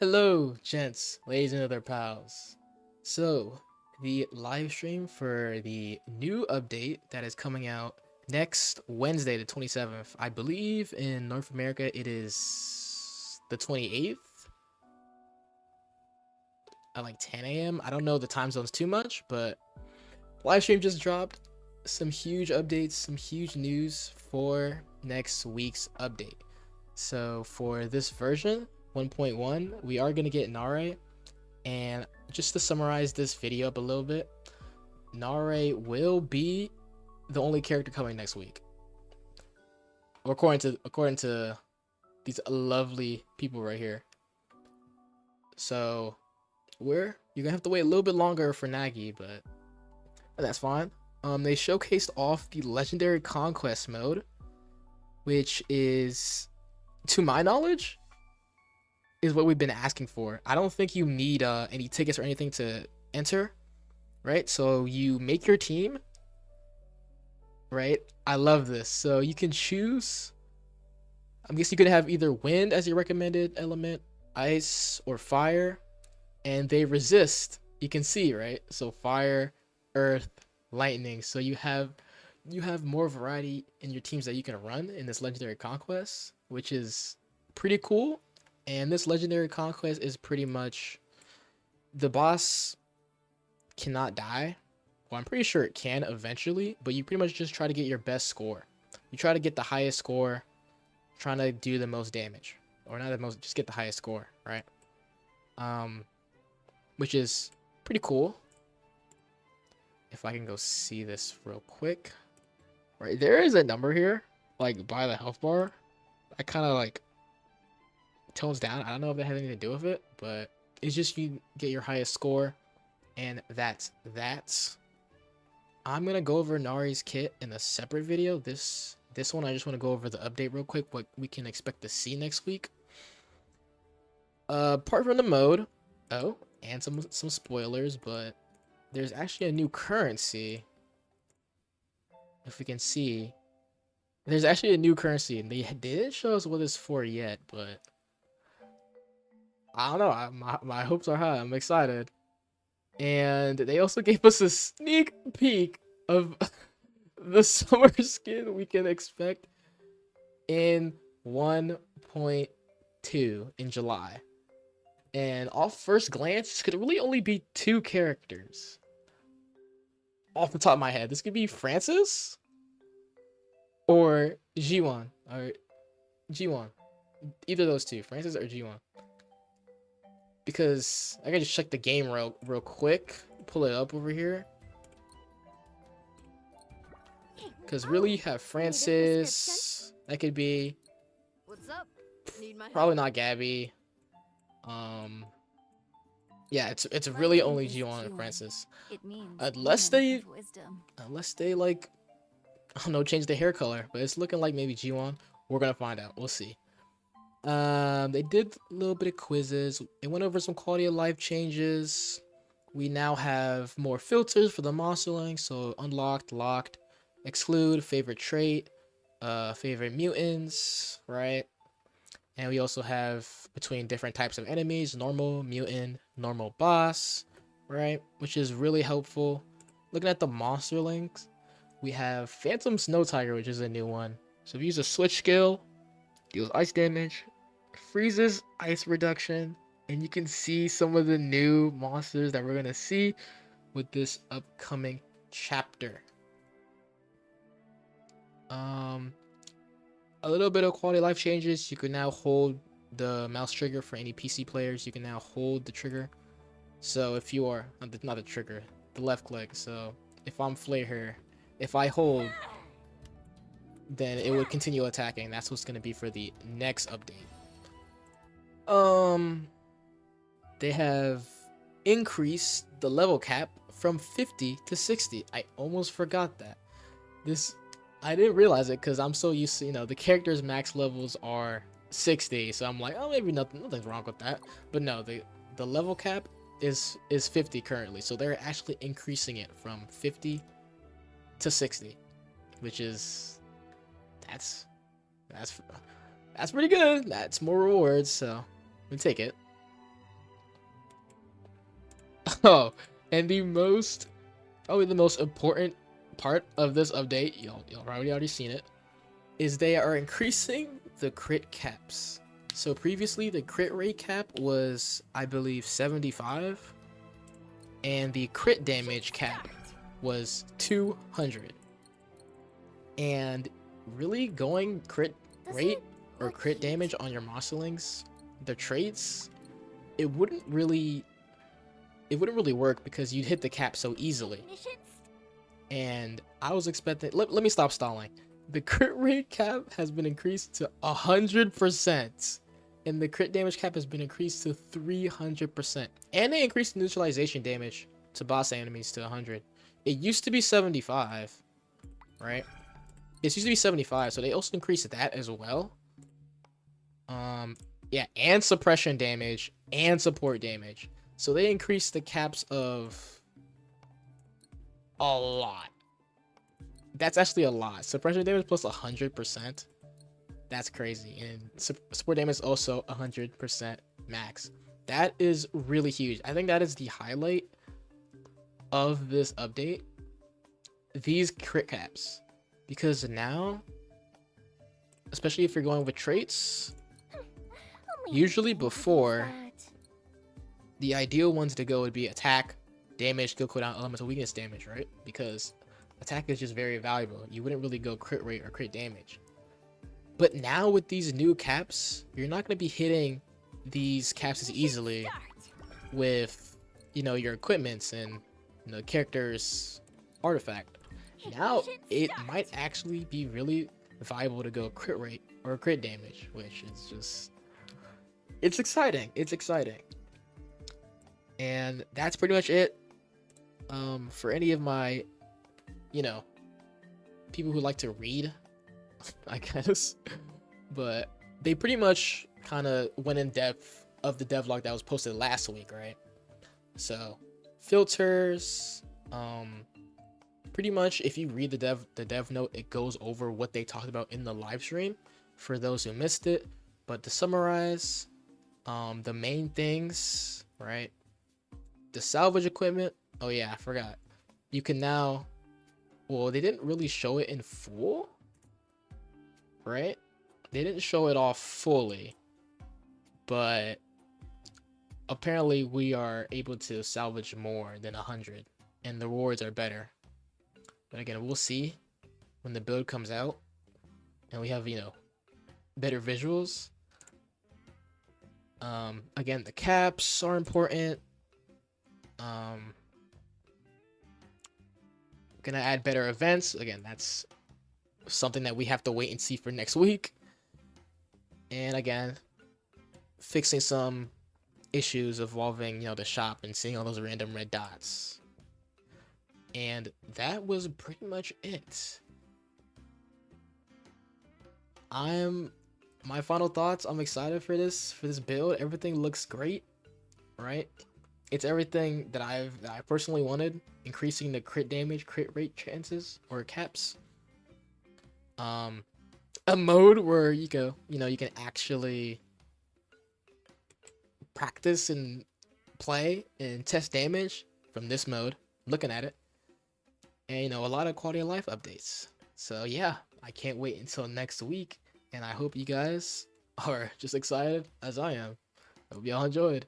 Hello, gents, ladies, and other pals. So, the live stream for the new update that is coming out next Wednesday, the 27th. I believe in North America it is the 28th at like 10 a.m. I don't know the time zones too much, but live stream just dropped. Some huge updates, some huge news for next week's update. So, for this version, 1.1, we are going to get NARAE. And just to summarize this video up a little bit, NARAE will be the only character coming next week, according to these lovely people right here. So you're gonna have to wait a little bit longer for Nagi, but that's fine. They showcased off the legendary conquest mode, which is, to my knowledge, is what we've been asking for. I don't think you need any tickets or anything to enter, right? So you make your team, right? I love this. So you can choose, I guess you could have either wind as your recommended element, ice, or fire, and they resist. You can see, right? So fire, earth, lightning. So you have more variety in your teams that you can run in this legendary conquest, which is pretty cool. And this legendary conquest is pretty much, the boss cannot die. Well, I'm pretty sure it can eventually, but you pretty much just try to get your best score. You try to get the highest score, trying to do the most damage, or not the most, just get the highest score, right? Which is pretty cool. If I can go see this real quick, right? There is a number here, like by the health bar. I kind of like tones down. I don't know if that has anything to do with it, but it's just you get your highest score, and that's that. I'm gonna go over NARAE's kit in a separate video. This one I just want to go over the update real quick, what we can expect to see next week. Apart from the mode, and some spoilers, but there's actually a new currency. If we can see, there's actually a new currency, and they didn't show us what it's for yet, but I don't know. My hopes are high. I'm excited. And they also gave us a sneak peek of the summer skin we can expect in 1.2 in July. And off first glance, this could really only be two characters. Off the top of my head, this could be Francis or G1 or G1. Either of those two, Francis or G1. Because I gotta just check the game real quick, pull it up over here. Because really, you have Francis. That could be. What's up? Need my Probably help? not Gabby. Yeah, it's really only G1 and Francis. It means Unless they like, I don't know, change the hair color, but it's looking like maybe G1. We're gonna find out. We'll see. They did a little bit of quizzes. They went over some quality of life changes. We now have more filters for the monster link, so unlocked, locked, exclude, favorite trait, favorite mutants, right? And we also have between different types of enemies, normal, mutant, normal boss, right? Which is really helpful. Looking at the monster links, we have Phantom Snow Tiger, which is a new one. So if you use a switch skill, deals ice damage, freezes ice reduction, and you can see some of the new monsters that we're gonna see with this upcoming chapter. A little bit of quality of life changes. You can now hold the mouse trigger for any PC players. You can now hold the trigger. So if you are not the trigger, the left click. So if I'm Flare here, if I hold, then it would continue attacking. That's what's gonna be for the next update. They have increased the level cap from 50 to 60. I almost forgot that. I didn't realize it because I'm so used to, the character's max levels are 60, so I'm like, oh, maybe nothing's wrong with that. But no, the level cap is 50 currently, so they're actually increasing it from 50 to 60, which is that's pretty good. That's more rewards, so we take it. Oh, and probably the most important part of this update, y'all probably already seen it, is they are increasing the crit caps. So previously the crit rate cap was, I believe, 75, and the crit damage cap was 200. And really going crit rate or crit damage on your Mosselings, the traits, it wouldn't really work because you'd hit the cap so easily. And I was expecting, let me stop stalling. The crit rate cap has been increased to 100%, and the crit damage cap has been increased to 300%. And they increased the neutralization damage to boss enemies to 100. It used to be 75, right? It used to be 75, so they also increased that as well. Yeah, and suppression damage and support damage. So they increased the caps of a lot. That's actually a lot. Suppression damage plus 100%. That's crazy. And support damage is also 100% max. That is really huge. I think that is the highlight of this update. These crit caps. Because now, especially if you're going with traits, usually before, the ideal ones to go would be attack, damage, skill cooldown, elemental weakness damage, right? Because attack is just very valuable. You wouldn't really go crit rate or crit damage. But now with these new caps, you're not going to be hitting these caps as easily with, your equipments and, character's artifact. Now it might actually be really viable to go crit rate or crit damage, which is just, it's exciting. It's exciting. And that's pretty much it. For any of my, people who like to read, I guess, but they pretty much kind of went in depth of the devlog that was posted last week, right? So filters, pretty much if you read the dev note, it goes over what they talked about in the live stream for those who missed it. But to summarize, the main things, right? The salvage equipment. Oh yeah, I forgot. You can now, well, they didn't really show it in full, right? They didn't show it off fully, but apparently we are able to salvage more than 100, and the rewards are better. But again, we'll see when the build comes out and we have, better visuals. Again, the caps are important. Gonna add better events. Again, that's something that we have to wait and see for next week. And again, fixing some issues involving, the shop and seeing all those random red dots. And that was pretty much it. My final thoughts, I'm excited for this build. Everything looks great, right? It's everything that I personally wanted, increasing the crit damage, crit rate chances or caps. A mode where you can actually practice and play and test damage from this mode, looking at it. And, a lot of quality of life updates. So yeah, I can't wait until next week. And I hope you guys are just excited as I am. I hope y'all enjoyed.